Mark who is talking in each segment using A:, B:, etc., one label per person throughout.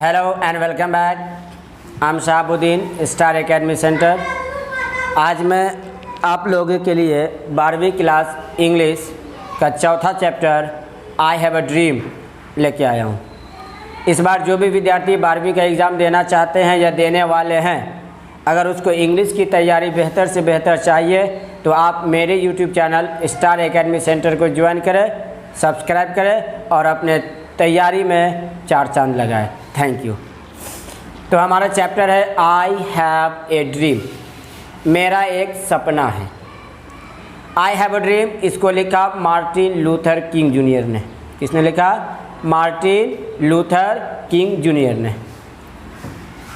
A: Hello and welcome back. I am Shahabuddin, star academy centre. आज मैं आप लोगों के लिए 12वीं क्लास इंग्लिश का चौथा chapter I have a dream लेके आया हूँ। इस बार जो भी विद्यार्थी 12वीं का एग्ज़ाम देना चाहते हैं या देने वाले हैं, अगर उसको इंग्लिश की तैयारी बेहतर से बेहतर चाहिए तो आप मेरे YouTube channel star academy centre को ज्वाइन करें, सब्सक्राइब करें और अपने तैयारी में 4 चांद लगाएं। Thank you. तो हमारा चैप्टर है आई हैव ए ड्रीम, मेरा एक सपना है। आई हैव अ ड्रीम, इसको लिखा मार्टिन लूथर किंग जूनियर ने। किसने लिखा? मार्टिन लूथर किंग जूनियर ने।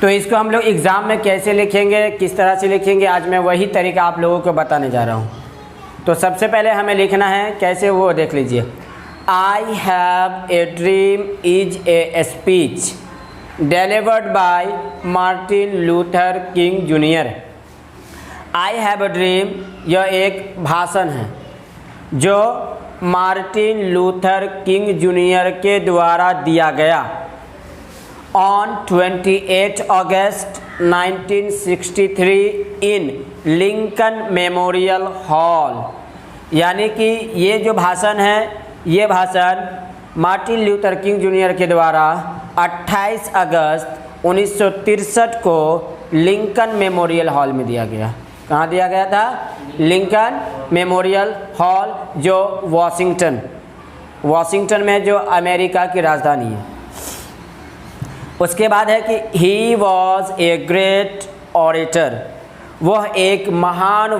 A: तो इसको हम लोग एग्ज़ाम में कैसे लिखेंगे, किस तरह से लिखेंगे, आज मैं वही तरीका आप लोगों को बताने जा रहा हूँ। तो सबसे पहले हमें लिखना है कैसे, वो देख लीजिए। I have a dream is a speech delivered by Martin Luther king junior. I have a dream, यह एक भाषण है जो मार्टिन लूथर किंग जूनियर के द्वारा दिया गया on 28 August 1963 in Lincoln memorial hall. यानी कि ये जो भाषण है, ये भाषण मार्टिन लूथर किंग जूनियर के द्वारा 28 अगस्त 1963 को लिंकन मेमोरियल हॉल में दिया गया। कहाँ दिया गया था? लिंकन मेमोरियल हॉल, जो वॉशिंगटन में, जो अमेरिका की राजधानी है। उसके बाद है कि he was a great orator, वह एक महान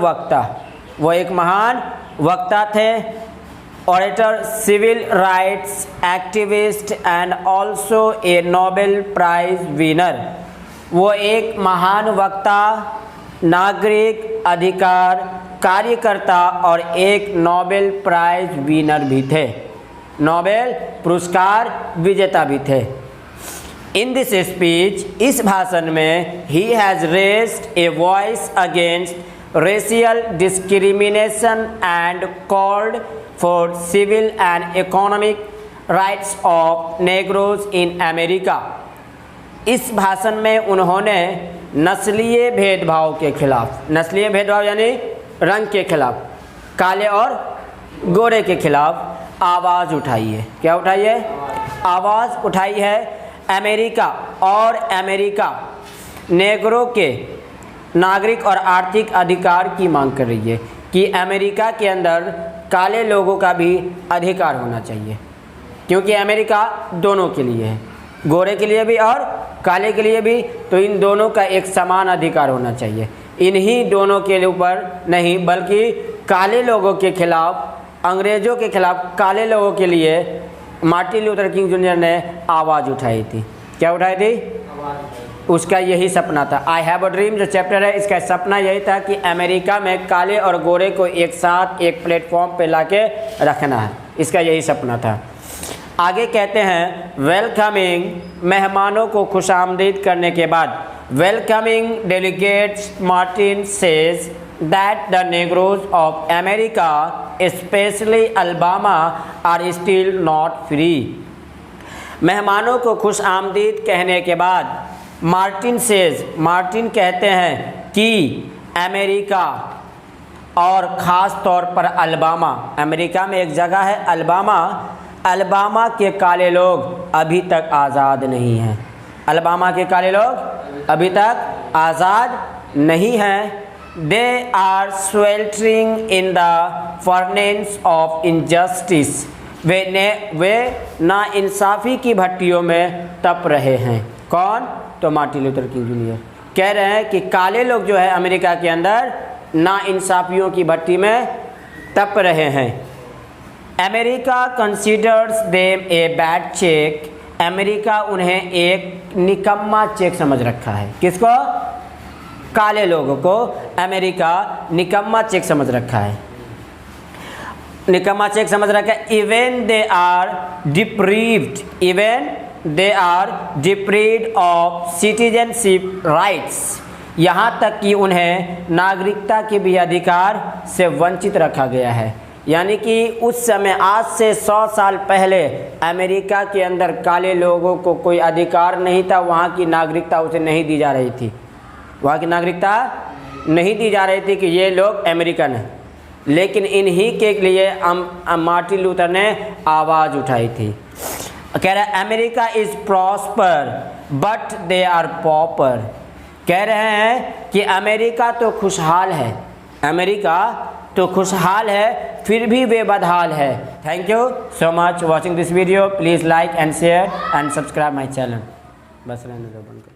A: वक्ता थे। Orator, civil rights activist and also a Nobel prize winner. वो एक महान वक्ता, नागरिक अधिकार कार्यकर्ता और एक नोबेल प्राइज विनर भी थे, नोबेल पुरस्कार विजेता भी थे। इन दिस स्पीच, इस भाषण में, he has raised a voice against racial discrimination and called for civil and economic rights of negroes in America। इस भाषण में उन्होंने नस्लीय भेदभाव के खिलाफ, नस्लीय भेदभाव यानी रंग के खिलाफ, काले और गोरे के खिलाफ आवाज़ उठाई है। क्या उठाई है? आवाज़ उठाई है। अमेरिका नेग्रो के नागरिक और आर्थिक अधिकार की मांग कर रही है कि अमेरिका के अंदर काले लोगों का भी अधिकार होना चाहिए, क्योंकि अमेरिका दोनों के लिए है, गोरे के लिए भी और काले के लिए भी। तो इन दोनों का एक समान अधिकार होना चाहिए। इन्हीं दोनों के ऊपर नहीं, बल्कि काले लोगों के खिलाफ, अंग्रेज़ों के खिलाफ काले लोगों के लिए मार्टिन लूथर किंग जूनियर ने आवाज़ उठाई थी। क्या उठाई थी? उसका यही सपना था। आई हैव अ ड्रीम जो चैप्टर है, इसका सपना यही था कि अमेरिका में काले और गोरे को एक साथ एक प्लेटफॉर्म पे लाके रखना है। इसका यही सपना था। आगे कहते हैं, वेलकमिंग, मेहमानों को खुशामदीद करने के बाद, welcoming delegates Martin says that the Negroes of America specially Alabama are still not free. मेहमानों को खुशामदीद कहने के बाद मार्टिन कहते हैं कि अमेरिका और ख़ास तौर पर अल्बामा, अमेरिका में एक जगह है अल्बामा के काले लोग अभी तक आज़ाद नहीं हैं। अल्बामा के काले लोग अभी तक आज़ाद नहीं हैं। They are sweltering in the furnace of injustice, वे नाइंसाफ़ी की भट्टियों में तप रहे हैं। कौन? तो मार्टिन लूथर किंग जूनियर कह रहे हैं कि काले लोग जो है अमेरिका के अंदर नाइंसाफ़ियों की भट्टी में तप रहे हैं। America considers them a bad cheque, America उन्हें एक निकम्मा चेक समझ रखा है। किसको? काले लोगों को अमेरिका निकम्मा चेक समझ रखा है। निकम्मा चेक समझ रखा है। Even they are deprived of citizenship rights, यहाँ तक कि उन्हें नागरिकता के भी अधिकार से वंचित रखा गया है। यानी कि उस समय आज से 100 साल पहले अमेरिका के अंदर काले लोगों को कोई अधिकार नहीं था, वहाँ की नागरिकता उसे नहीं दी जा रही थी, वहाँ की नागरिकता नहीं दी जा रही थी कि ये लोग अमेरिकन हैं। लेकिन इन्हीं के लिए मार्टिन लूथर ने आवाज़ उठाई थी। कह रहा है America is prosper but they are pauper. कह रहे हैं कि अमेरिका तो खुशहाल है, अमेरिका तो खुशहाल है, फिर भी वे बदहाल है। Thank you so much watching this video. Please like and share and subscribe my channel. बस रहने दो बंद कर।